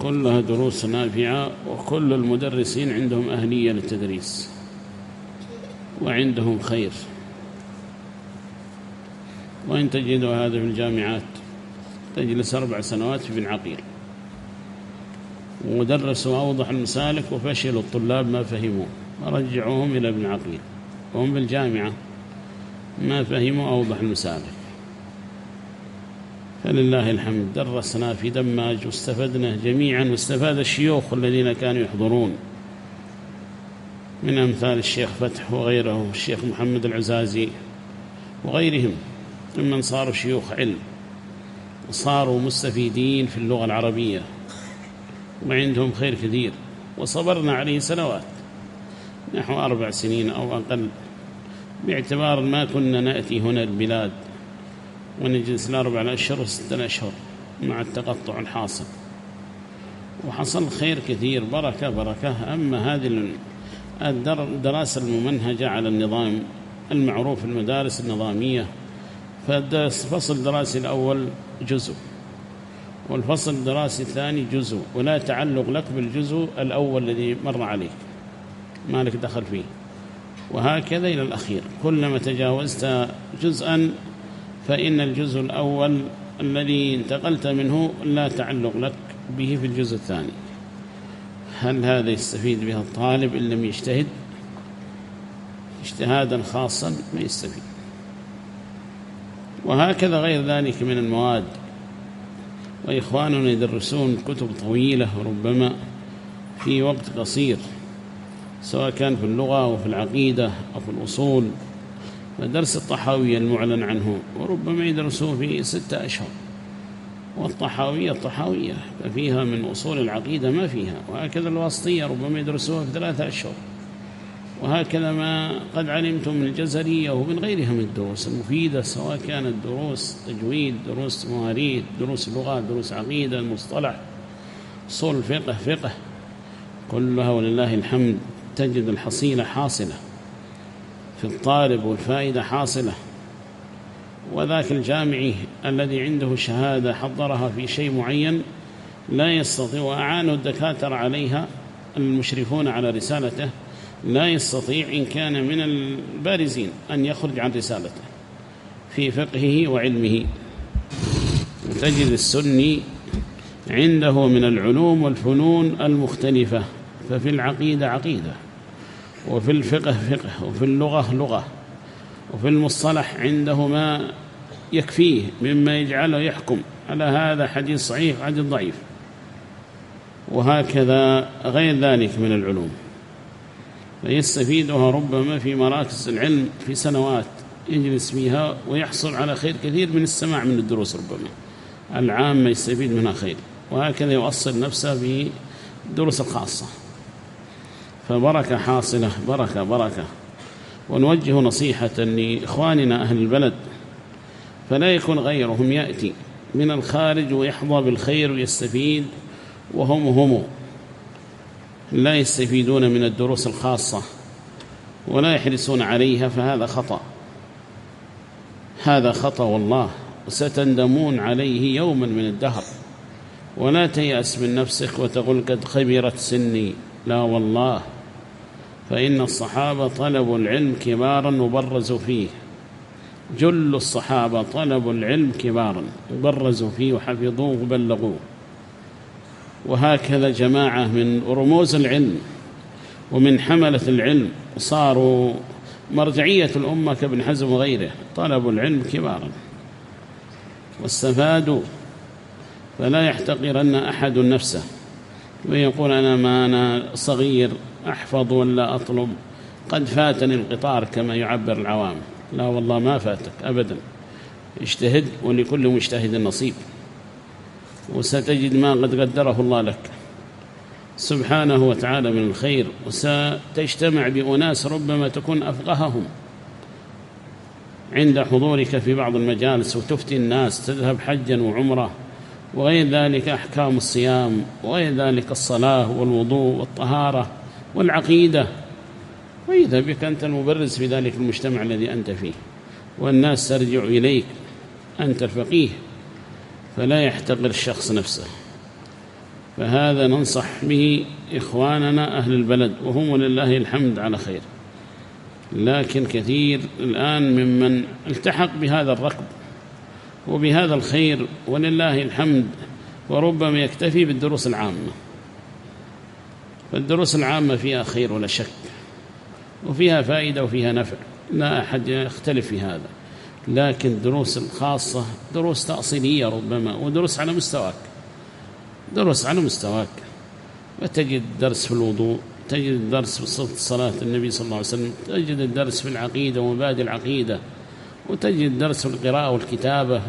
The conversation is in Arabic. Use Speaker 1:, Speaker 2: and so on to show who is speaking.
Speaker 1: كلها دروس نافعة، وكل المدرسين عندهم أهلية للتدريس وعندهم خير. وإن تجدوا هذا في الجامعات، تجلس 4 سنوات في ابن عقيل ودرسوا أوضح المسالك وفشلوا الطلاب ما فهموا، رجعوهم إلى ابن عقيل، وهم بالجامعة ما فهموا أوضح المسالك. فلله الحمد درسنا في دماج واستفدنا جميعا، واستفاد الشيوخ الذين كانوا يحضرون من أمثال الشيخ فتح وغيره، الشيخ محمد العزازي وغيرهم ممن صاروا شيوخ علم وصاروا مستفيدين في اللغة العربية وعندهم خير كثير. وصبرنا عليه سنوات، نحو 4 سنين أو أقل، باعتبار ما كنا نأتي هنا البلاد ونجلس 4 أشهر و6 أشهر مع التقطع الحاصل، وحصل خير كثير، بركة بركة. أما هذه الدراسة الممنهجة على النظام المعروف المدارس النظامية، فالفصل الدراسي الأول جزء، والفصل الدراسي الثاني جزء، ولا تعلق لك بالجزء الأول الذي مر عليك، ما لك دخل فيه، وهكذا إلى الأخير. كلما تجاوزت جزءا فإن الجزء الأول الذي انتقلت منه لا تعلق لك به في الجزء الثاني. هل هذا يستفيد بها الطالب إن لم يجتهد اجتهادا خاصا؟ ما يستفيد. وهكذا غير ذلك من المواد، وإخواننا يدرسون كتب طويلة وربما في وقت قصير، سواء كان في اللغة أو في العقيدة أو في الأصول. فدرس الطحاوية المعلن عنه وربما يدرسوه في 6 أشهر، والطحاوية ففيها من أصول العقيدة ما فيها. وهكذا الواسطية ربما يدرسوها في 3 أشهر، وهكذا ما قد علمتم من الجزرية ومن غيرها من الدروس المفيدة، سواء كانت دروس تجويد، دروس مواريث، دروس لغة، دروس عقيدة، المصطلح، أصول الفقه، فقه، كلها ولله الحمد تجد الحصيلة حاصلة في الطالب والفائدة حاصلة. وذاك الجامعي الذي عنده شهادة حضرها في شيء معين لا يستطيع، وأعانوا الدكاترة عليها المشرفون على رسالته، لا يستطيع إن كان من البارزين أن يخرج عن رسالته في فقهه وعلمه. تجد السني عنده من العلوم والفنون المختلفة، ففي العقيدة عقيدة، وفي الفقه فقه، وفي اللغة لغة، وفي المصطلح عنده ما يكفيه مما يجعله يحكم على هذا حديث صحيح وحديث ضعيف، وهكذا غير ذلك من العلوم. فيستفيدها ربما في مراكز العلم في سنوات يجلس فيها ويحصل على خير كثير من السماع من الدروس، ربما العام يستفيد منها خير، وهكذا يؤصل نفسه بدروس الخاصة. فبركة حاصلة، بركة بركة. ونوجه نصيحة لإخواننا أهل البلد، فلا يكون غيرهم يأتي من الخارج ويحظى بالخير ويستفيد وهم لا يستفيدون من الدروس الخاصة ولا يحرصون عليها، فهذا خطأ، هذا خطأ والله، وستندمون عليه يوما من الدهر. ولا تيأس من نفسك وتقول قد خبرت سني، لا والله، فإن الصحابة طلبوا العلم كبارا وبرزوا فيه، جل الصحابة طلبوا العلم كبارا وبرزوا فيه وحفظوه وبلغوه. وهكذا جماعة من رموز العلم ومن حملة العلم صاروا مرجعية الأمة كابن حزم وغيره، طلبوا العلم كبارا واستفادوا. فلا يحتقرن أحد نفسه ويقول أنا صغير أحفظ ولا أطلب، قد فاتني القطار كما يعبر العوام. لا والله ما فاتك أبدا، اجتهد، ولكل مجتهد نصيب، وستجد ما قد قدره الله لك سبحانه وتعالى من الخير. وستجتمع بأناس ربما تكون أفقههم عند حضورك في بعض المجالس، وتفتي الناس، تذهب حجا وعمرة وغير ذلك، أحكام الصيام وغير ذلك، الصلاة والوضوء والطهارة والعقيدة، وإذا بك أنت المبرز في ذلك المجتمع الذي أنت فيه، والناس ترجع إليك، أنت الفقيه. فلا يحتقر الشخص نفسه، فهذا ننصح به إخواننا أهل البلد، وهم ولله الحمد على خير. لكن كثير الآن ممن التحق بهذا الركب وبهذا الخير ولله الحمد، وربما يكتفي بالدروس العامة. فالدروس العامة فيها خير ولا شك، وفيها فائدة وفيها نفع، لا أحد يختلف في هذا. لكن دروس الخاصة دروس تأصيلية ربما، ودروس على مستواك، دروس على مستواك. وتجد درس في الوضوء، تجد الدرس في صفة صلاة النبي صلى الله عليه وسلم، تجد الدرس في العقيدة ومبادئ العقيدة، وتجد درس في القراءة والكتابة